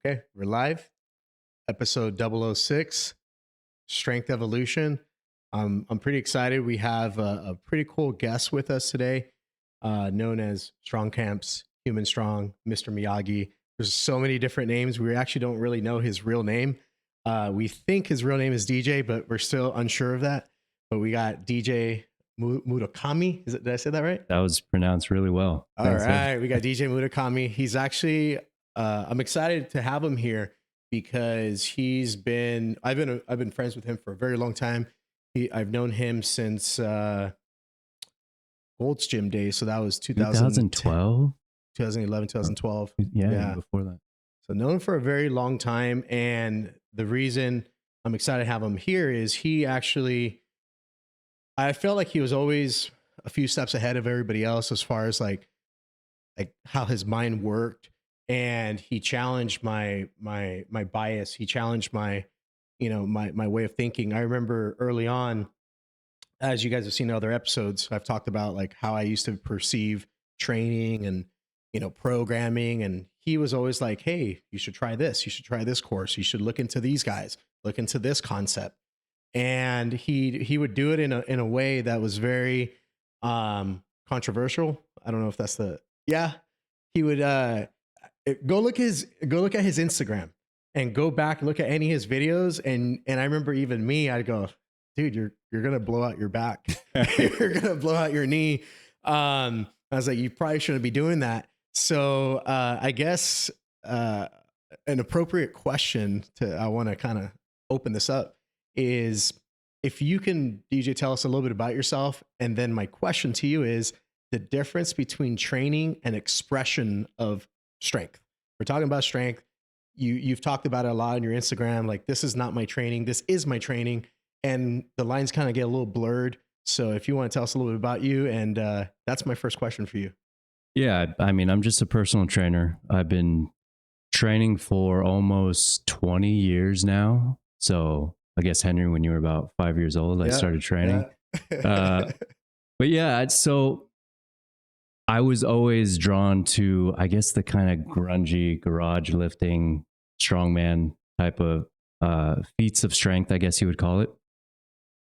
Okay, we're live. Episode 006, Strength Evolution. I'm pretty excited. We have a pretty cool guest with us today, known as Strong Camps, Human Strong, Mr. Miyagi. There's so many different names. We actually don't really know his real name. We think his real name is DJ, but we're still unsure of that. But we got DJ Murakami. Did I say that right? That was pronounced really well. All right. We got DJ Murakami. He's actually, I'm excited to have him here because I've been friends with him for a very long time. I've known him since Gold's Gym days. So that was 2012, 2011, 2012. Yeah, before that. So known him for a very long time. And the reason I'm excited to have him here is I felt like he was always a few steps ahead of everybody else as far as like how his mind worked, and he challenged my bias. He challenged my way of thinking. I remember early on, as you guys have seen in other episodes, I've talked about like how I used to perceive training and programming, and he was always like, hey, you should try this, you should try this course, you should look into these guys, look into this concept. And he would do it in a way that was very controversial. I don't know if that's he would go look at his Instagram and go back and look at any of his videos, and I remember even me, I'd go, dude, you're gonna blow out your back. You're gonna blow out your knee. I was like, you probably shouldn't be doing that. So I guess an appropriate question I want to kind of open this up is, if you can, DJ, tell us a little bit about yourself. And then my question to you is the difference between training and expression of strength. We're talking about strength. You've talked about it a lot on your Instagram. Like, this is not my training, this is my training. And the lines kind of get a little blurred. So if you want to tell us a little bit about you, and that's my first question for you. Yeah, I mean, I'm just a personal trainer. I've been training for almost 20 years now. So I guess, Henry, when you were about 5 years old, I started training. Yeah. But yeah, so I was always drawn to, I guess, the kind of grungy garage lifting, strongman type of feats of strength, I guess you would call it.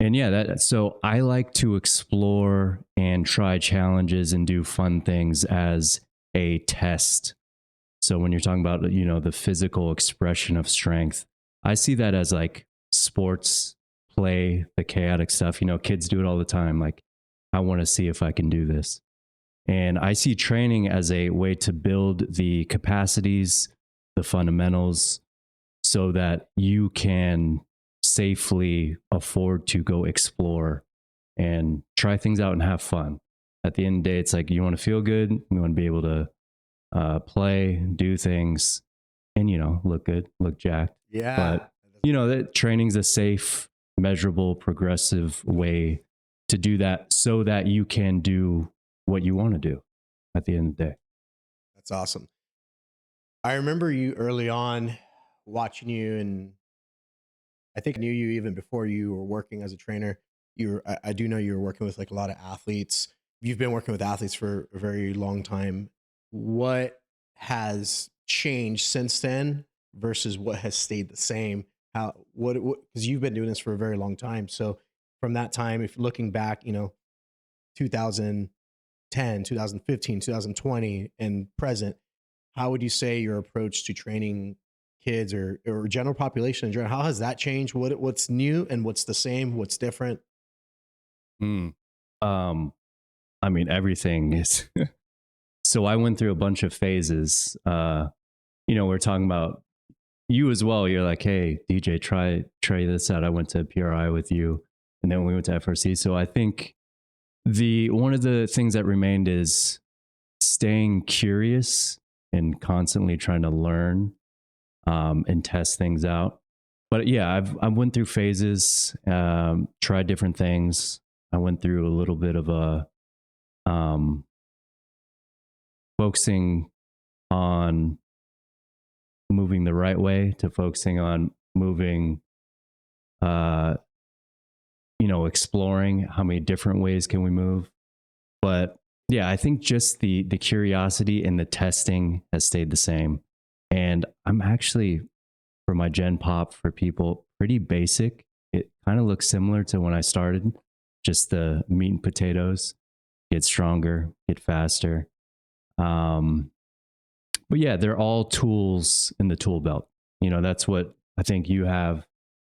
And yeah, so I like to explore and try challenges and do fun things as a test. So when you're talking about, the physical expression of strength, I see that as like sports play, the chaotic stuff. Kids do it all the time. Like, I want to see if I can do this. And I see training as a way to build the capacities, the fundamentals, so that you can safely afford to go explore and try things out and have fun. At the end of the day, it's like, you want to feel good, you want to be able to play, do things, and, look good, look jacked. Yeah. But that training's a safe, measurable, progressive way to do that so that you can do what you want to do at the end of the day. That's awesome. I remember you early on watching you, and I think I knew you even before you were working as a trainer. I do know you were working with like a lot of athletes. You've been working with athletes for a very long time. What has changed since then versus what has stayed the same? Because you've been doing this for a very long time. So from that time, if looking back, 2010, 2015, 2020 and present, how would you say your approach to training kids or general population in general, how has that changed? What's new and what's the same? What's different? I mean, everything is. So I went through a bunch of phases. We're talking about you as well. You're like, hey, DJ, try this out. I went to PRI with you, and then we went to FRC. So I think one of the things that remained is staying curious and constantly trying to learn and test things out. But yeah, I went through phases, tried different things. I went through a little bit of a focusing on moving the right way to focusing on moving, exploring how many different ways can we move. But yeah, I think just the curiosity and the testing has stayed the same. And I'm actually, for my Gen Pop for people, pretty basic. It kind of looks similar to when I started, just the meat and potatoes, get stronger, get faster. But yeah, they're all tools in the tool belt. You know, that's what I think you have.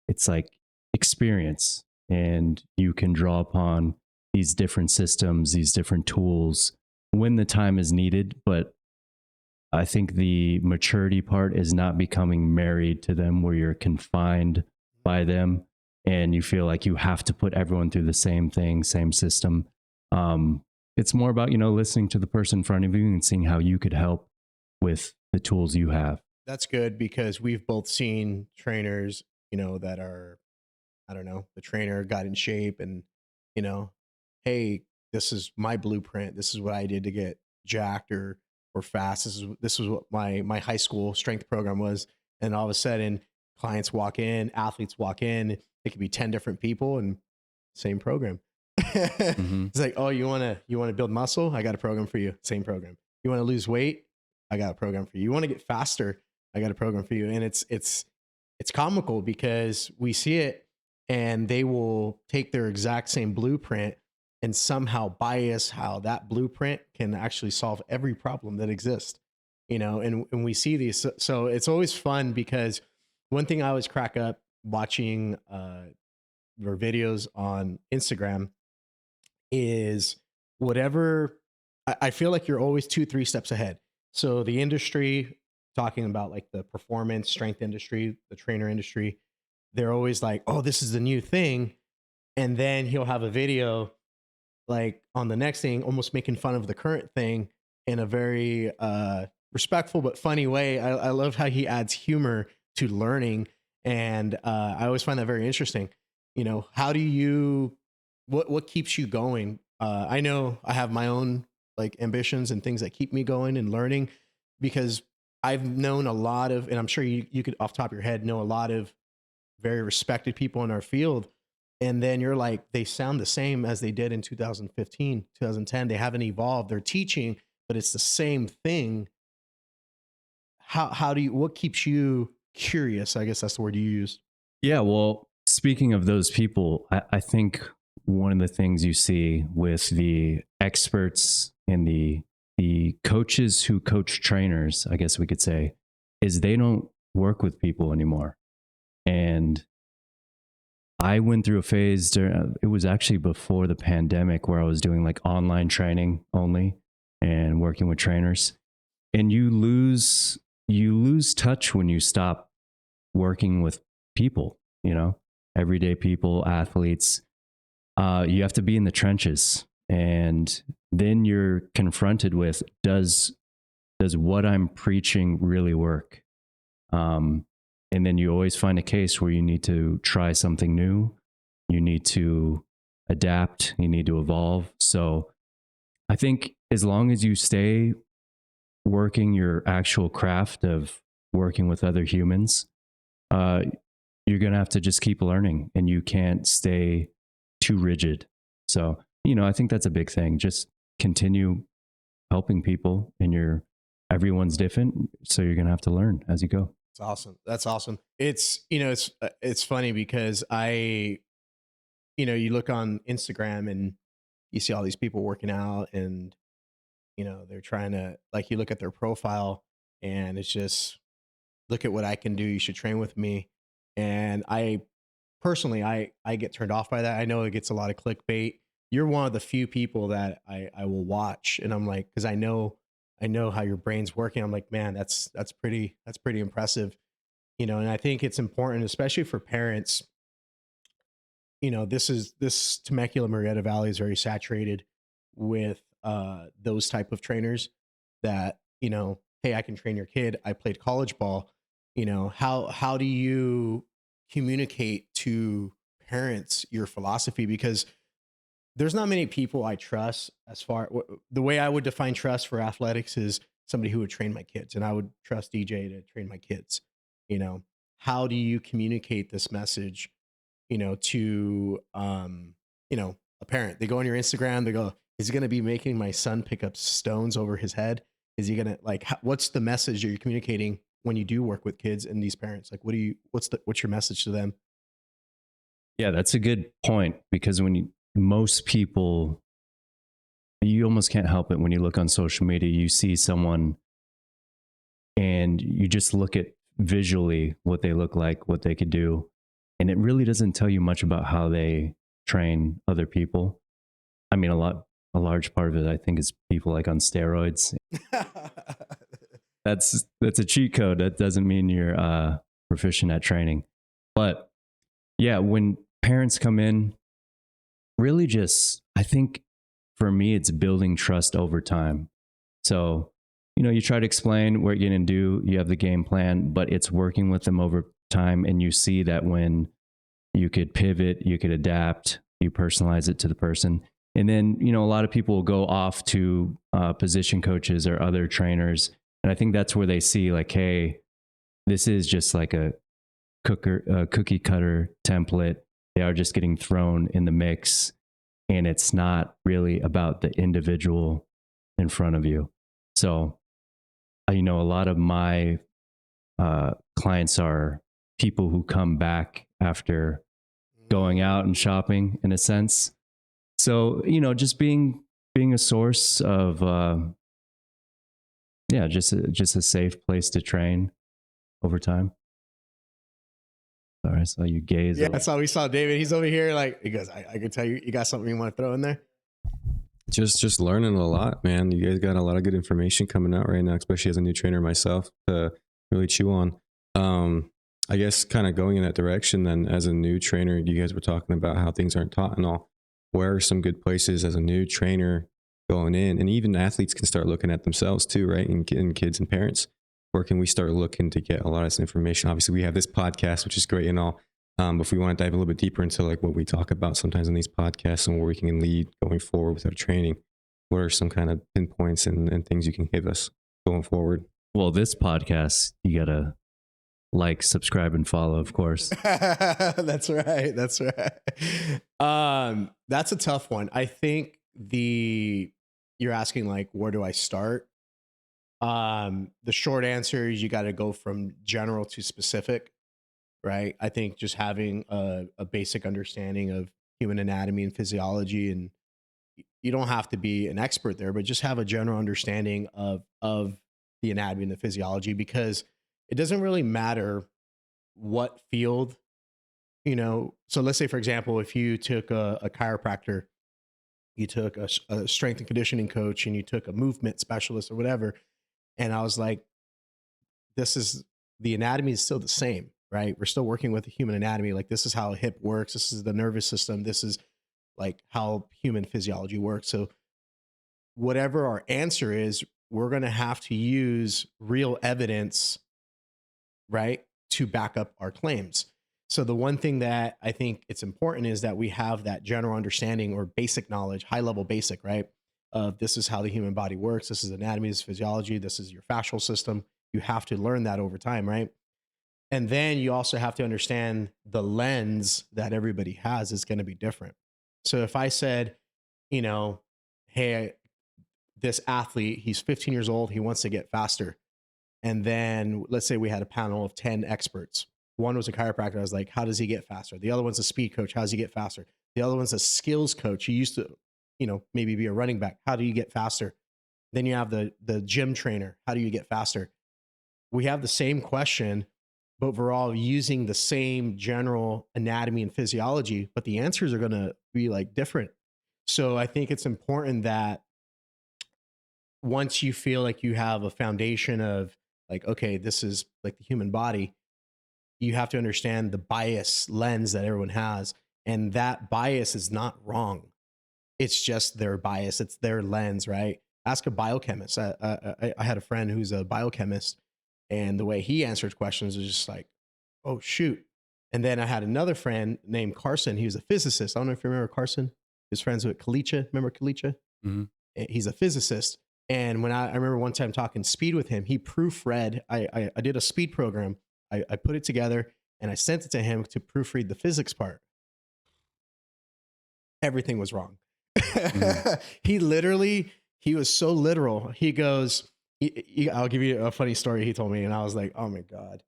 It's like experience, and you can draw upon these different systems, these different tools when the time is needed. But I think the maturity part is not becoming married to them where you're confined by them and you feel like you have to put everyone through the same thing, same system. It's more about, listening to the person in front of you and seeing how you could help with the tools you have. That's good because we've both seen trainers, that are, I don't know, the trainer got in shape and, you know, hey, this is my blueprint. This is what I did to get jacked or fast. This is what my high school strength program was. And all of a sudden, clients walk in, athletes walk in. It could be 10 different people and same program. Mm-hmm. It's like, oh, you wanna build muscle? I got a program for you. Same program. You want to lose weight? I got a program for you. You want to get faster? I got a program for you. And it's comical because we see it and they will take their exact same blueprint and somehow bias how that blueprint can actually solve every problem that exists, and we see these. So it's always fun because one thing I always crack up watching your videos on Instagram is whatever. I feel like you're always 2, 3 steps ahead. So the industry, talking about like the performance strength industry, the trainer industry, they're always like, oh, this is the new thing. And then he'll have a video like on the next thing, almost making fun of the current thing in a very respectful but funny way. I love how he adds humor to learning. And I always find that very interesting. How do you, what keeps you going? I know I have my own like ambitions and things that keep me going and learning because I've known a lot of, and I'm sure you could off the top of your head know a lot of very respected people in our field. And then you're like, they sound the same as they did in 2015, 2010. They haven't evolved. They're teaching, but it's the same thing. How do you, what keeps you curious? I guess that's the word you used. Yeah, well, speaking of those people, I think one of the things you see with the experts and the coaches who coach trainers, I guess we could say, is they don't work with people anymore. And I went through a phase during, it was actually before the pandemic where I was doing like online training only and working with trainers. And you lose touch when you stop working with people, everyday people, athletes. You have to be in the trenches, and then you're confronted with does what I'm preaching really work? And then you always find a case where you need to try something new, you need to adapt, you need to evolve. So I think as long as you stay working your actual craft of working with other humans, you're going to have to just keep learning and you can't stay too rigid. So, I think that's a big thing. Just continue helping people and everyone's different. So you're going to have to learn as you go. It's awesome. That's awesome. It's funny because you look on Instagram and you see all these people working out and, they're trying to, like, you look at their profile and it's just, look at what I can do. You should train with me. And I personally, I get turned off by that. I know it gets a lot of clickbait. You're one of the few people that I will watch, and I'm like, because I know how your brain's working. I'm like, man, that's pretty impressive, And I think it's important, especially for parents. This Temecula Murrieta Valley is very saturated with those type of trainers that, hey, I can train your kid. I played college ball. How do you communicate to parents your philosophy? Because there's not many people I trust as far, the way I would define trust for athletics is somebody who would train my kids, and I would trust DJ to train my kids. You know, how do you communicate this message, to, a parent? They go on your Instagram, they go, is he going to be making my son pick up stones over his head? Is he going to, like, what's the message you're communicating when you do work with kids and these parents? Like, what's your message to them? Yeah, that's a good point, because most people, you almost can't help it when you look on social media, you see someone and you just look at visually what they look like, what they could do. And it really doesn't tell you much about how they train other people. I mean, a large part of it, I think, is people like on steroids. That's a cheat code. That doesn't mean you're proficient at training. But yeah, when parents come in, really just, I think for me, it's building trust over time. So, you try to explain what you're going to do, you have the game plan, but it's working with them over time. And you see that when you could pivot, you could adapt, you personalize it to the person. And then, a lot of people will go off to position coaches or other trainers. And I think that's where they see like, hey, this is just like a cookie cutter template. They are just getting thrown in the mix. And it's not really about the individual in front of you. So, a lot of my clients are people who come back after going out and shopping, in a sense. So, just being a source of, just a safe place to train over time. Sorry, I saw you gaze. Yeah, that's how we saw David. He's over here like, he goes, I can tell you got something you want to throw in there? Just learning a lot, man. You guys got a lot of good information coming out right now, especially as a new trainer myself, to really chew on. I guess kind of going in that direction then, as a new trainer, you guys were talking about how things aren't taught and all. Where are some good places as a new trainer going in? And even athletes can start looking at themselves too, right? And kids and parents. Where can we start looking to get a lot of this information? Obviously, we have this podcast, which is great and all. But if we want to dive a little bit deeper into like what we talk about sometimes in these podcasts and where we can lead going forward with our training, what are some kind of pinpoints and things you can give us going forward? Well, this podcast, you got to like, subscribe, and follow, of course. That's right. That's a tough one. I think you're asking like, where do I start? The short answer is you got to go from general to specific. Right. I think just having a basic understanding of human anatomy and physiology, and you don't have to be an expert there, but just have a general understanding of the anatomy and the physiology, because it doesn't really matter what field, So let's say, for example, if you took a chiropractor, you took a strength and conditioning coach, and you took a movement specialist or whatever. And I was like, the anatomy is still the same. Right? We're still working with the human anatomy. Like, this is how a hip works. This is the nervous system. This is like how human physiology works. So whatever our answer is, we're going to have to use real evidence, right, to back up our claims. So the one thing that I think it's important is that we have that general understanding or basic knowledge, high level basic, right? Of this is how the human body works. This is anatomy, this is physiology. This is your fascial system. You have to learn that over time, right? And then you also have to understand the lens that everybody has is going to be different. So if I said, hey, this athlete, he's 15 years old, he wants to get faster. And then let's say we had a panel of 10 experts. One was a chiropractor. I was like, how does he get faster? The other one's a speed coach. How does he get faster? The other one's a skills coach. He used to, maybe be a running back. How do you get faster? Then you have the gym trainer. How do you get faster? We have the same question, but we're all using the same general anatomy and physiology, but the answers are going to be like different. So I think it's important that once you feel like you have a foundation of like, okay, this is like the human body, you have to understand the bias lens that everyone has. And that bias is not wrong. It's just their bias. It's their lens, right? Ask a biochemist. I had a friend who's a biochemist, and the way he answered questions was just like, oh, shoot. And then I had another friend named Carson. He was a physicist. I don't know if you remember Carson. He was friends with Kalicha. Remember Kalicha? Mm-hmm. He's a physicist. And when I remember one time talking speed with him, he proofread. I did a speed program. I put it together and I sent it to him to proofread the physics part. Everything was wrong. Mm-hmm. He was so literal. He goes, I'll give you a funny story he told me, and I was like, oh my God.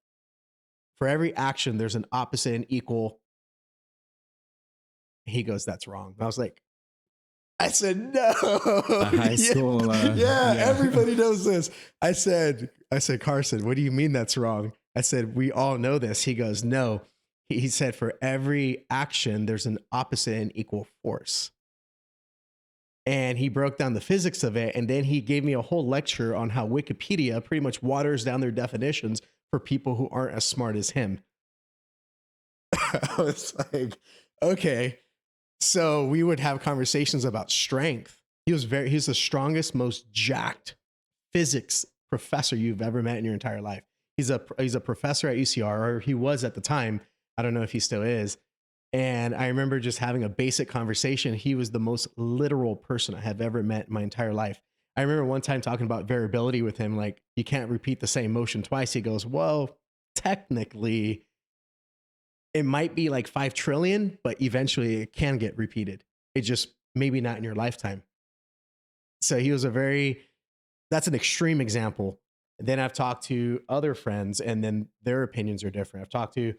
For every action, there's an opposite and equal. He goes, that's wrong. I was like, I said, no. A high school. Yeah, everybody knows this. I said, Carson, what do you mean that's wrong? I said, we all know this. He goes, no. He said, for every action, there's an opposite and equal force. And he broke down the physics of it. And then he gave me a whole lecture on how Wikipedia pretty much waters down their definitions for people who aren't as smart as him. I was like, okay. So we would have conversations about strength. He's the strongest, most jacked physics professor you've ever met in your entire life. He's a professor at UCR, or he was at the time. I don't know if he still is. And I remember just having a basic conversation. He was the most literal person I have ever met in my entire life. I remember one time talking about variability with him, like, you can't repeat the same motion twice. He goes, well, technically, it might be like 5 trillion, but eventually it can get repeated. It just maybe not in your lifetime. So he was that's an extreme example. Then I've talked to other friends, and then their opinions are different. I've talked to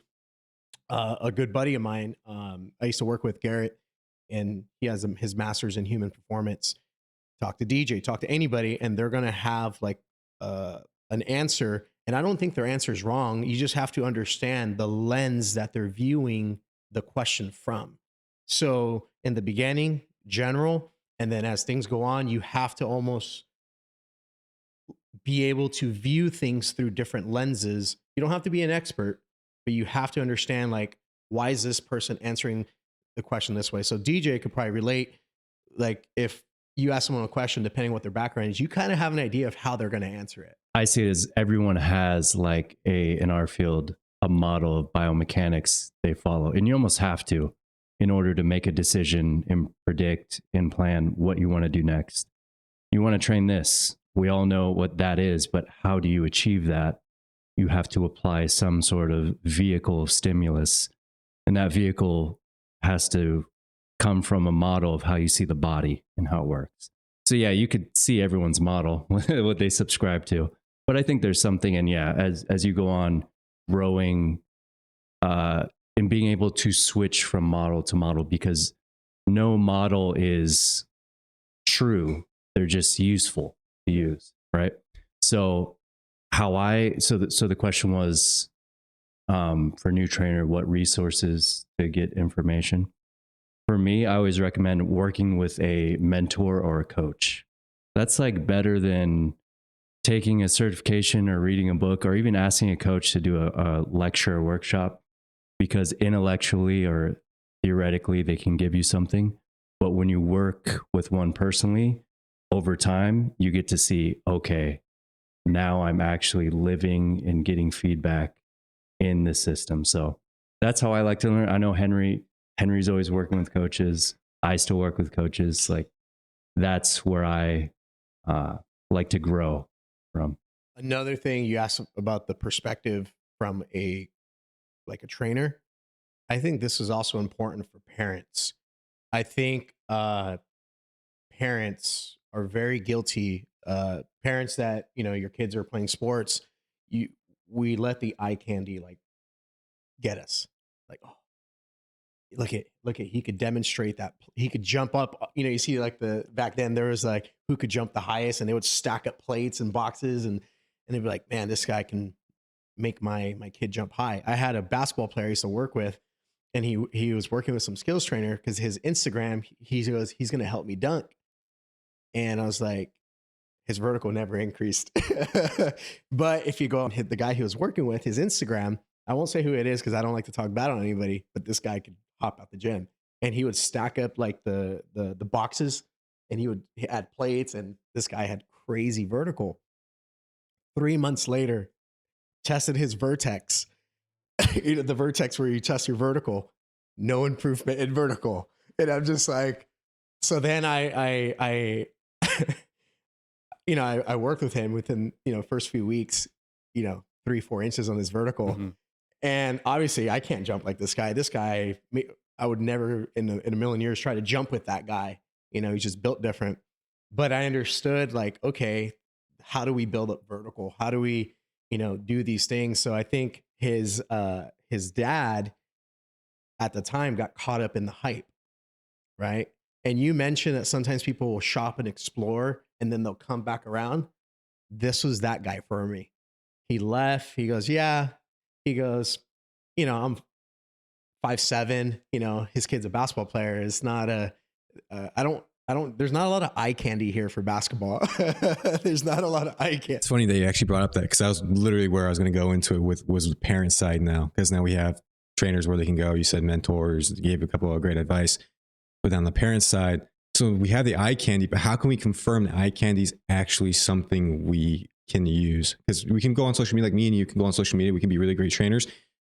a good buddy of mine. I used to work with Garrett, and he has his master's in human performance. Talk to DJ, talk to anybody, and they're going to have like an answer. And I don't think their answer is wrong. You just have to understand the lens that they're viewing the question from. So in the beginning, general, and then as things go on, you have to almost be able to view things through different lenses. You don't have to be an expert, but you have to understand, like, why is this person answering the question this way? So DJ could probably relate. Like, if you ask someone a question, depending on what their background is, you kind of have an idea of how they're going to answer it. I see it as everyone has, like, in our field, a model of biomechanics they follow. And you almost have to, in order to make a decision and predict and plan what you want to do next. You want to train this. We all know what that is, but how do you achieve that? You have to apply some sort of vehicle of stimulus. And that vehicle has to come from a model of how you see the body and how it works. So yeah, you could see everyone's model, what they subscribe to. But I think there's something, and yeah, as you go on growing and being able to switch from model to model, because no model is true. They're just useful to use, right? So the question was, for a new trainer, what resources to get information? For me, I always recommend working with a mentor or a coach. That's like better than taking a certification or reading a book or even asking a coach to do a lecture or workshop, because intellectually or theoretically, they can give you something. But when you work with one personally, over time, you get to see, okay, now I'm actually living and getting feedback in the system. So that's how I like to learn. I know Henry's always working with coaches. I still work with coaches. Like, that's where I like to grow from. Another thing you asked about the perspective from a trainer. I think this is also important for parents. I think parents are very guilty. Parents that, your kids are playing sports, we let the eye candy like get us. Like, oh, look at he could demonstrate that he could jump up. You see, like, back then there was like who could jump the highest, and they would stack up plates and boxes, and they'd be like, man, this guy can make my kid jump high. I had a basketball player I used to work with, and he was working with some skills trainer, because his Instagram, he goes, he's going to help me dunk. And I was like, his vertical never increased. But if you go and hit the guy he was working with, his Instagram, I won't say who it is because I don't like to talk bad on anybody, but this guy could hop out the gym, and he would stack up like the boxes, and he would add plates, and this guy had crazy vertical. 3 months later, tested his vertex, the vertex where you test your vertical, no improvement in vertical. And I'm just like, so then I I worked with him within, first few weeks, 3-4 inches on his vertical. Mm-hmm. And obviously I can't jump like this guy. This guy, I would never in a million years try to jump with that guy. He's just built different. But I understood, like, okay, how do we build up vertical? How do we, do these things? So I think his dad at the time got caught up in the hype, right? And you mentioned that sometimes people will shop and explore and then they'll come back around. This was that guy for me. He left. He goes, yeah. He goes, I'm 5'7". His kid's a basketball player. It's not I don't. There's not a lot of eye candy here for basketball. There's not a lot of eye candy. It's funny that you actually brought up that, because that was literally where I was going to go into it was the parent side now, because now we have trainers where they can go. You said mentors, you gave a couple of great advice, but on the parent side, so we have the eye candy, but how can we confirm the eye candy is actually something we can use? Because we can go on social media, like me and you can go on social media. We can be really great trainers.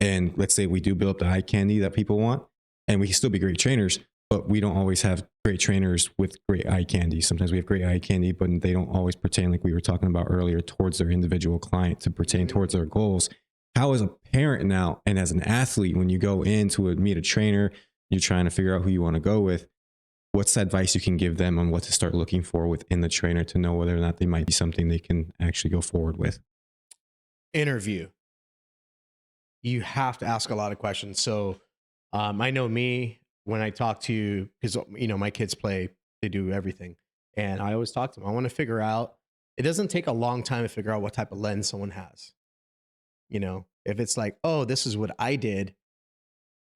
And let's say we do build up the eye candy that people want, and we can still be great trainers, but we don't always have great trainers with great eye candy. Sometimes we have great eye candy, but they don't always pertain, like we were talking about earlier, towards their individual client, to pertain towards their goals. How, as a parent now and as an athlete, when you go in to meet a trainer, you're trying to figure out who you want to go with, what's the advice you can give them on what to start looking for within the trainer to know whether or not they might be something they can actually go forward with? Interview. You have to ask a lot of questions. So I know me, when I talk to, because my kids play, they do everything, and I always talk to them. I want to figure out. It doesn't take a long time to figure out what type of lens someone has. If it's like, oh, this is what I did,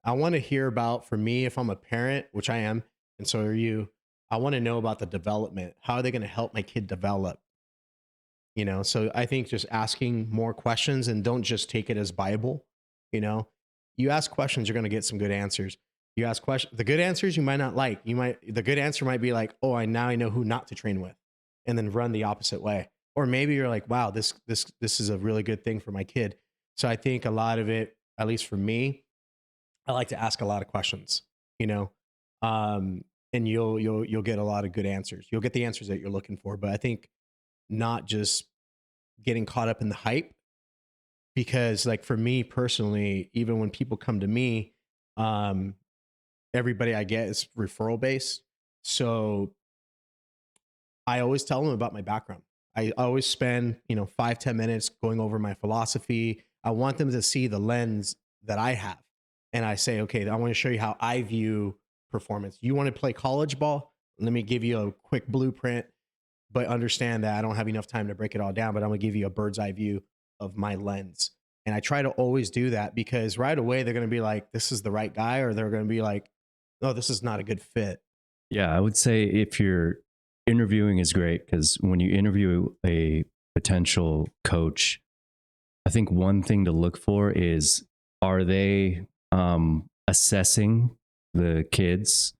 I want to hear about. For me, if I'm a parent, which I am, and so are you, I want to know about the development. How are they going to help my kid develop? So I think just asking more questions, and don't just take it as Bible. You ask questions, you're going to get some good answers. You ask questions, the good answers you might not like. The good answer might be like, oh, I know who not to train with, and then run the opposite way. Or maybe you're like, wow, this is a really good thing for my kid. So I think a lot of it, at least for me, I like to ask a lot of questions, and you'll get a lot of good answers. You'll get the answers that you're looking for. But I think not just getting caught up in the hype, because like for me personally, even when people come to me, everybody I get is referral based. So I always tell them about my background. I always spend, 5-10 minutes going over my philosophy. I want them to see the lens that I have. And I say, okay, I want to show you how I view performance. You want to play college ball? Let me give you a quick blueprint, but understand that I don't have enough time to break it all down, but I'm going to give you a bird's eye view of my lens. And I try to always do that, because right away they're going to be like, this is the right guy, or they're going to be like, no, this is not a good fit. Yeah, I would say if you're interviewing is great, because when you interview a potential coach, I think one thing to look for is, are they assessing the kids?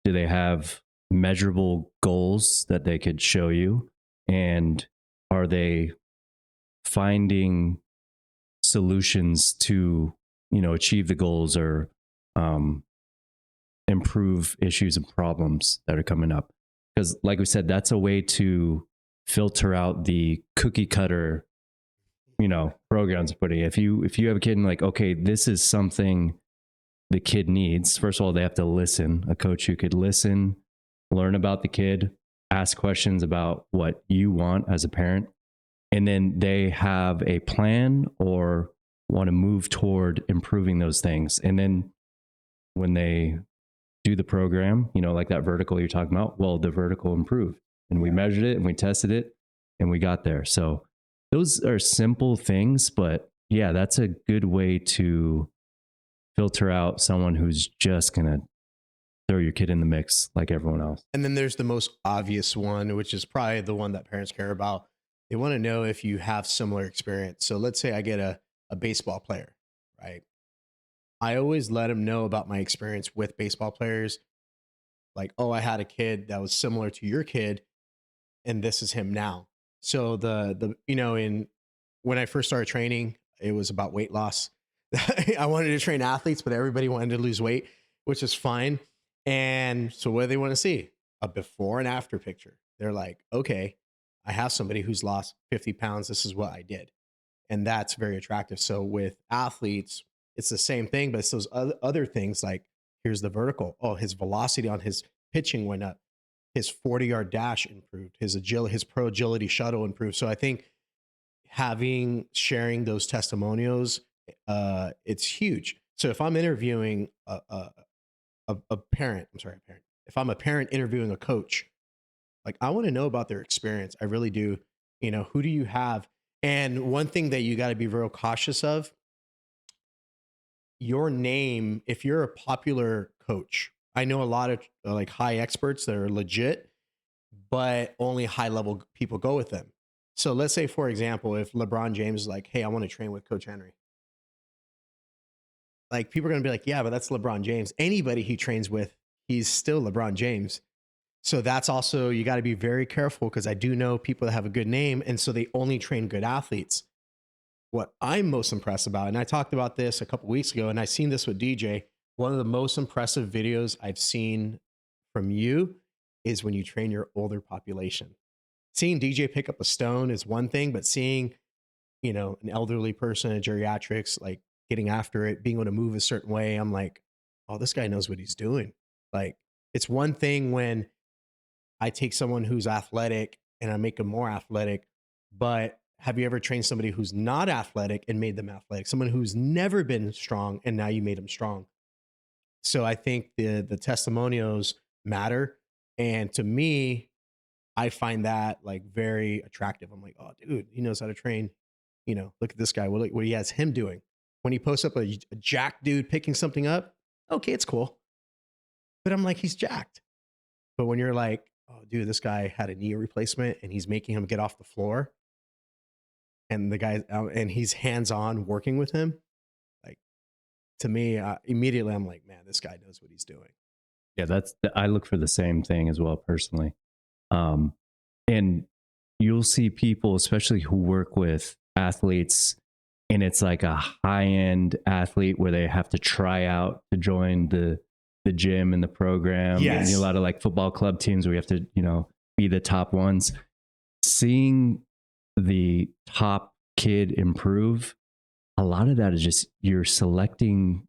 Do they have measurable goals that they could show you? And are they finding solutions to, achieve the goals, or improve issues and problems that are coming up? Because like we said, that's a way to filter out the cookie cutter, programs putting. If you have a kid and like, okay, this is something the kid needs, first of all, they have to listen. A coach who could listen, learn about the kid, ask questions about what you want as a parent, and then they have a plan or want to move toward improving those things. And then when they do the program, like that vertical you're talking about, well, the vertical improved, and we measured it and we tested it and we got there. So those are simple things, but yeah, that's a good way to filter out someone who's just going to throw your kid in the mix like everyone else. And then there's the most obvious one, which is probably the one that parents care about. They want to know if you have similar experience. So let's say I get a baseball player, right? I always let them know about my experience with baseball players. Like, oh, I had a kid that was similar to your kid, and this is him now. So when I first started training, it was about weight loss. I wanted to train athletes, but everybody wanted to lose weight, which is fine. And so what do they want to see? A before and after picture. They're like, okay, I have somebody who's lost 50 pounds. This is what I did. And that's very attractive. So with athletes, it's the same thing, but it's those other things like, here's the vertical. Oh, his velocity on his pitching went up. his 40-yard dash improved, his pro agility shuttle improved. So I think sharing those testimonials, it's huge. So if I'm interviewing a parent, if I'm a parent interviewing a coach, like I want to know about their experience. I really do. Who do you have? And one thing that you got to be real cautious of, your name, if you're a popular coach, I know a lot of like high experts that are legit, but only high level people go with them. So let's say, for example, if LeBron James is like, hey, I want to train with Coach Henry. Like people are going to be like, yeah, but that's LeBron James. Anybody he trains with, he's still LeBron James. So that's also, you got to be very careful, because I do know people that have a good name, and so they only train good athletes. What I'm most impressed about, and I talked about this a couple weeks ago, and I seen this with DJ, one of the most impressive videos I've seen from you is when you train your older population. Seeing DJ pick up a stone is one thing, but seeing, an elderly person in geriatrics, like getting after it, being able to move a certain way, I'm like, oh, this guy knows what he's doing. Like, it's one thing when I take someone who's athletic and I make them more athletic, but have you ever trained somebody who's not athletic and made them athletic? Someone who's never been strong and now you made them strong. So I think the testimonials matter. And to me, I find that like very attractive. I'm like, oh, dude, he knows how to train. Look at this guy. What he has him doing. When he posts up a jacked dude picking something up, okay, it's cool. But I'm like, he's jacked. But when you're like, oh, dude, this guy had a knee replacement and he's making him get off the floor, and the guy, and he's hands-on working with him, like, to me, immediately I'm like, man, this guy knows what he's doing. Yeah, I look for the same thing as well personally. And you'll see people, especially who work with athletes, and it's like a high-end athlete where they have to try out to join the gym and the program. Yes. And a lot of like football club teams where you have to, be the top ones. Seeing the top kid improve, a lot of that is just you're biasing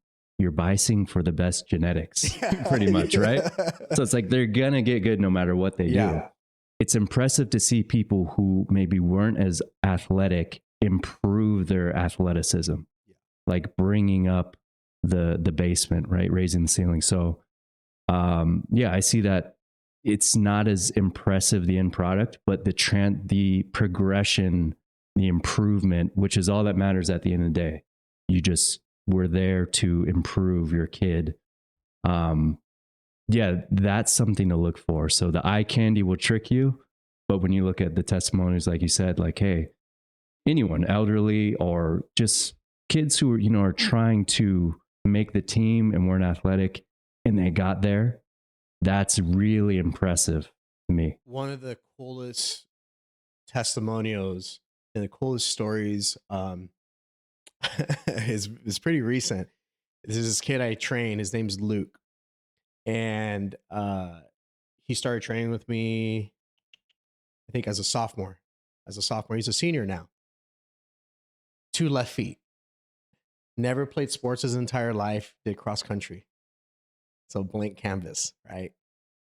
for the best genetics, pretty much, right? So it's like they're gonna get good no matter what they do. It's impressive to see people who maybe weren't as athletic improve their athleticism, like bringing up the basement, right? Raising the ceiling. So, I see that it's not as impressive, the end product, but the progression, the improvement, which is all that matters at the end of the day. You just were there to improve your kid. That's something to look for. So the eye candy will trick you, but when you look at the testimonies, like you said, like, hey, anyone, elderly or just kids who are trying to make the team and weren't athletic and they got there, that's really impressive to me. One of the coolest testimonials and the coolest stories is pretty recent. This is this kid I train. His name's Luke. And he started training with me, I think, as a sophomore. He's a senior now. 2 left feet. Never played sports his entire life. Did cross country. So blank canvas, right?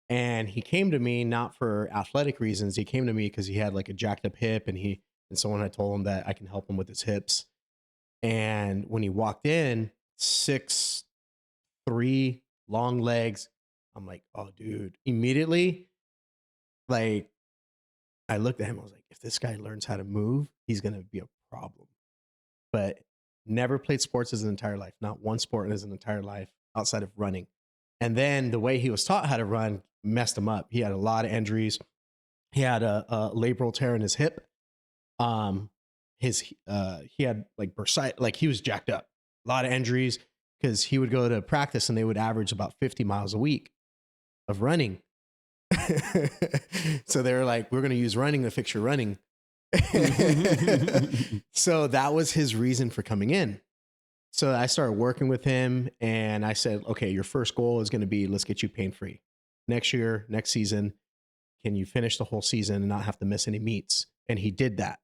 And he came to me not for athletic reasons. He came to me because he had like a jacked up hip, and someone had told him that I can help him with his hips. And when he walked in, 6'3", long legs, I'm like, oh, dude. Immediately, like, I looked at him. I was like, if this guy learns how to move, he's going to be a problem. But never played sports his entire life. Not one sport in his entire life outside of running. And then the way he was taught how to run messed him up. He had a lot of injuries. He had a labral tear in his hip. He had like bursitis, like he was jacked up. A lot of injuries because he would go to practice and they would average about 50 miles a week of running. So they were like, we're going to use running to fix your running. So that was his reason for coming in. So I started working with him and I said, okay, your first goal is going to be, let's get you pain-free. Next year, next season, can you finish the whole season and not have to miss any meets? And he did that.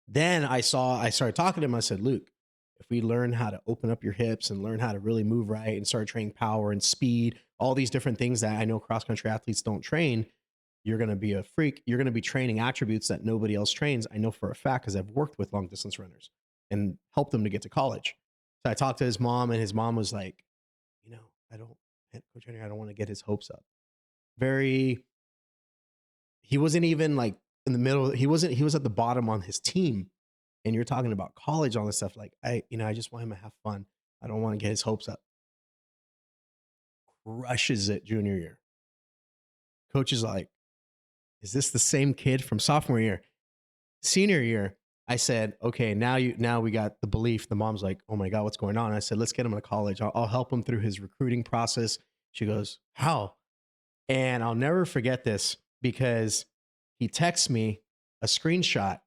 Then I started talking to him. I said, Luke, if we learn how to open up your hips and learn how to really move right and start training power and speed, all these different things that I know cross country athletes don't train, you're going to be a freak. You're going to be training attributes that nobody else trains. I know for a fact because I've worked with long distance runners and helped them to get to college. So I talked to his mom, and his mom was like, you know, Coach Henry, I don't want to get his hopes up. He wasn't even like in the middle. He was at the bottom on his team. And you're talking about college, all this stuff. Like, I just want him to have fun. I don't want to get his hopes up. Crushes it junior year. Coach is like, is this the same kid from sophomore year? Senior year, I said, okay, now we got the belief. The mom's like, oh my God, what's going on? I said, let's get him to college. I'll help him through his recruiting process. She goes, how? And I'll never forget this because he texts me a screenshot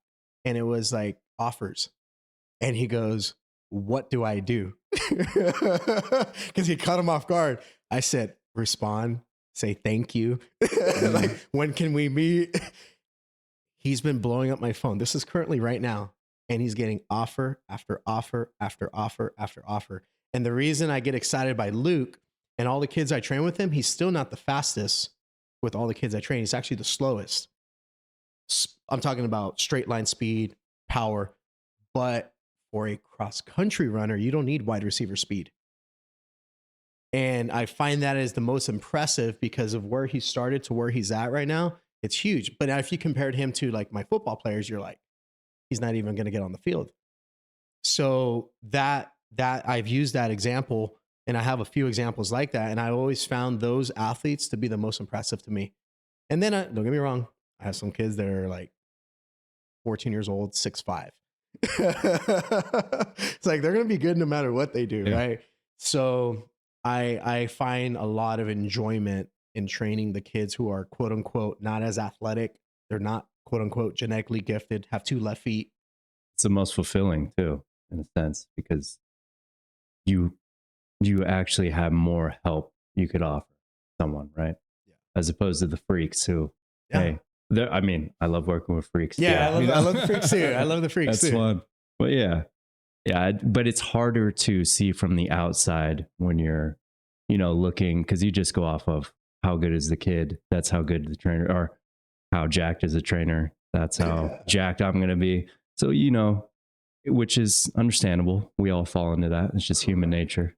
and it was like offers. And he goes, what do I do? Because he caught him off guard. I said, respond, say thank you. Like, when can we meet? He's been blowing up my phone. This is currently right now. And he's getting offer after offer after offer after offer. And the reason I get excited by Luke and all the kids I train with him, he's still not the fastest with all the kids I train. He's actually the slowest. I'm talking about straight line speed, power. But for a cross country runner, you don't need wide receiver speed. And I find that is the most impressive because of where he started to where he's at right now. It's huge. But if you compared him to like my football players, you're like, he's not even going to get on the field. So that I've used that example, and I have a few examples like that. And I always found those athletes to be the most impressive to me. And then don't get me wrong, I have some kids that are like 14 years old, 6'5". It's like they're going to be good no matter what they do, right? So I find a lot of enjoyment in training the kids who are quote unquote not as athletic. They're not quote unquote genetically gifted, have 2 left feet. It's the most fulfilling too, in a sense, because you actually have more help you could offer someone, right? Yeah. As opposed to the freaks who, hey, I mean, I love working with freaks. Yeah, too. I love the freaks too. I love the freaks That's too. Fun. But yeah, but it's harder to see from the outside when you're, looking, because you just go off of how good is the kid. That's how good the trainer, or how jacked is the trainer. That's how jacked I'm going to be. So, which is understandable. We all fall into that. It's just human nature.